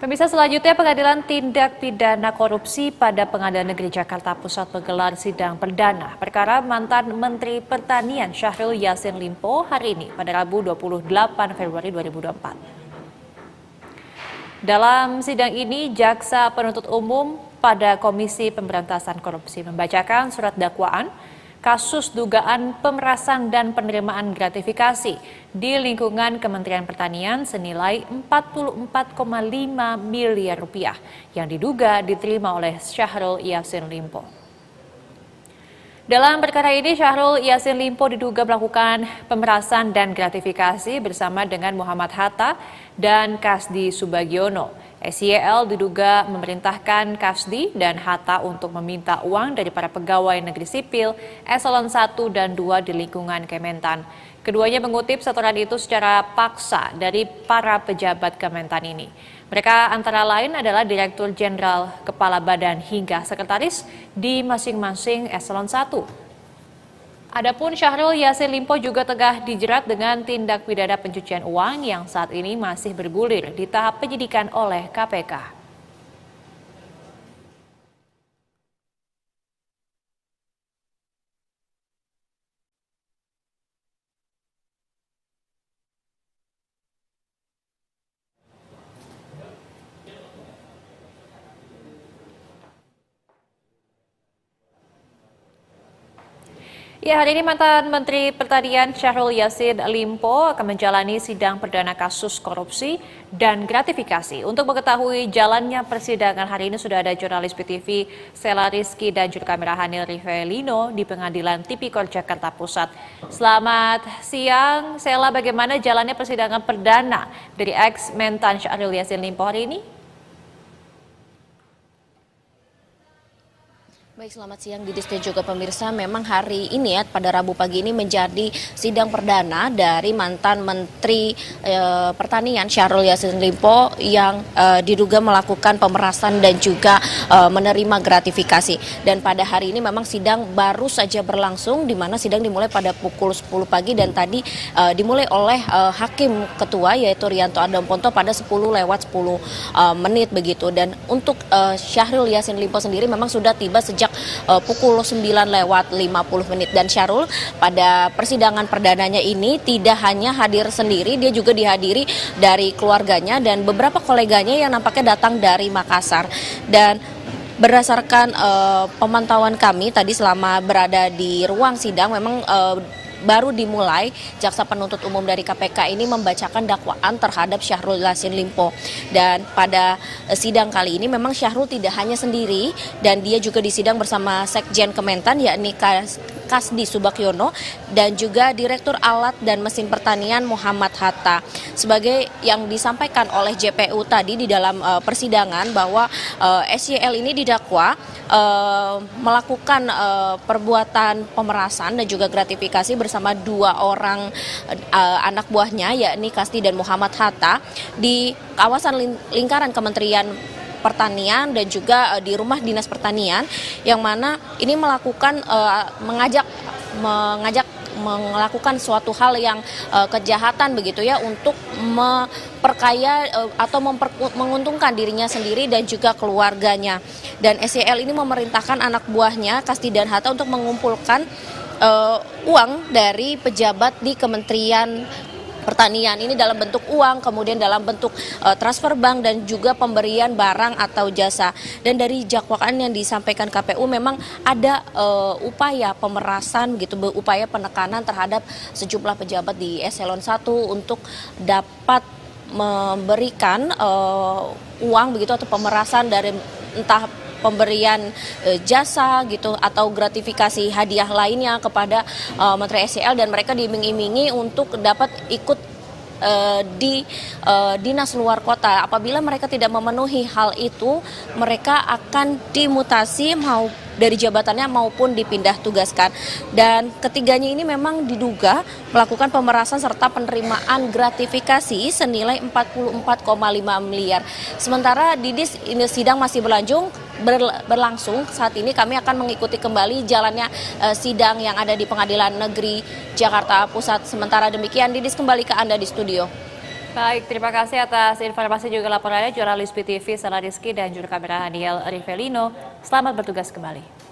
Pemirsa, selanjutnya Pengadilan Tindak Pidana Korupsi pada Pengadilan Negeri Jakarta Pusat menggelar sidang perdana perkara mantan Menteri Pertanian Syahrul Yassin Limpo hari ini pada Rabu 28 Februari 2024. Dalam sidang ini, Jaksa Penuntut Umum pada Komisi Pemberantasan Korupsi membacakan surat dakwaan kasus dugaan pemerasan dan penerimaan gratifikasi di lingkungan Kementerian Pertanian senilai 44,5 miliar rupiah yang diduga diterima oleh Syahrul Yassin Limpo. Dalam perkara ini, Syahrul Yassin Limpo diduga melakukan pemerasan dan gratifikasi bersama dengan Muhammad Hatta dan Kasdi Subagiono. SYL diduga memerintahkan Kasdi dan Hatta untuk meminta uang dari para pegawai negeri sipil eselon 1 dan 2 di lingkungan Kementan. Keduanya mengutip setoran itu secara paksa dari para pejabat Kementan ini. Mereka antara lain adalah Direktur Jenderal, Kepala Badan hingga Sekretaris di masing-masing eselon 1. Adapun Syahrul Yassin Limpo juga tengah dijerat dengan tindak pidana pencucian uang yang saat ini masih bergulir di tahap penyidikan oleh KPK. Ya, hari ini mantan Menteri Pertanian Syahrul Yassin Limpo akan menjalani sidang perdana kasus korupsi dan gratifikasi. Untuk mengetahui jalannya persidangan hari ini sudah ada jurnalis PTV Sela Rizky dan juru kamera Hanil Rivelino di Pengadilan Tipikor Jakarta Pusat. Selamat siang, Sela, bagaimana jalannya persidangan perdana dari ex-mentan Syahrul Yassin Limpo hari ini? Baik, selamat siang Didis dan juga pemirsa. Memang hari ini ya, pada Rabu pagi ini menjadi sidang perdana dari mantan Menteri Pertanian Syahrul Yassin Limpo yang diduga melakukan pemerasan dan juga menerima gratifikasi. Dan pada hari ini memang sidang baru saja berlangsung, di mana sidang dimulai pada pukul 10 pagi dan tadi dimulai oleh Hakim Ketua yaitu Rianto Adamponto pada 10:10 menit begitu. Dan untuk Syahrul Yassin Limpo sendiri memang sudah tiba sejak pukul 9:50 dan Syahrul pada persidangan perdananya ini tidak hanya hadir sendiri, dia juga dihadiri dari keluarganya dan beberapa koleganya yang nampaknya datang dari Makassar. Dan berdasarkan pemantauan kami tadi selama berada di ruang sidang, memang baru dimulai Jaksa Penuntut Umum dari KPK ini membacakan dakwaan terhadap Syahrul Yassin Limpo. Dan pada sidang kali ini memang Syahrul tidak hanya sendiri dan dia juga disidang bersama Sekjen Kementan yakni Kasdi Subagiono dan juga Direktur Alat dan Mesin Pertanian Muhammad Hatta. Sebagai yang disampaikan oleh JPU tadi di dalam persidangan bahwa SYL ini didakwa melakukan perbuatan pemerasan dan juga gratifikasi bersama dua orang anak buahnya yakni Kasdi dan Muhammad Hatta di kawasan lingkaran Kementerian Pertanian dan juga di rumah dinas pertanian, yang mana ini melakukan melakukan suatu hal yang kejahatan begitu ya, untuk memperkaya atau menguntungkan dirinya sendiri dan juga keluarganya. Dan SYL ini memerintahkan anak buahnya Kasdi dan Hatta untuk mengumpulkan uang dari pejabat di Kementerian Pertanian ini dalam bentuk uang, kemudian dalam bentuk transfer bank dan juga pemberian barang atau jasa. Dan dari dakwaan yang disampaikan KPU memang ada upaya pemerasan gitu, upaya penekanan terhadap sejumlah pejabat di eselon 1 untuk dapat memberikan uang begitu atau pemerasan dari entah pemberian jasa gitu atau gratifikasi hadiah lainnya kepada Menteri SYL, dan mereka diiming-imingi untuk dapat ikut di dinas luar kota. Apabila mereka tidak memenuhi hal itu, mereka akan dimutasi dari jabatannya maupun dipindah tugaskan. Dan ketiganya ini memang diduga melakukan pemerasan serta penerimaan gratifikasi senilai 44,5 miliar. Sementara Didis, ini sidang masih berlangsung. Saat ini kami akan mengikuti kembali jalannya sidang yang ada di Pengadilan Negeri Jakarta Pusat. Sementara demikian, Didis, kembali ke Anda di studio. Baik, terima kasih atas informasi juga laporannya jurnalis PTV Sala Rizky dan juru kamera Daniel Rivelino. Selamat bertugas kembali.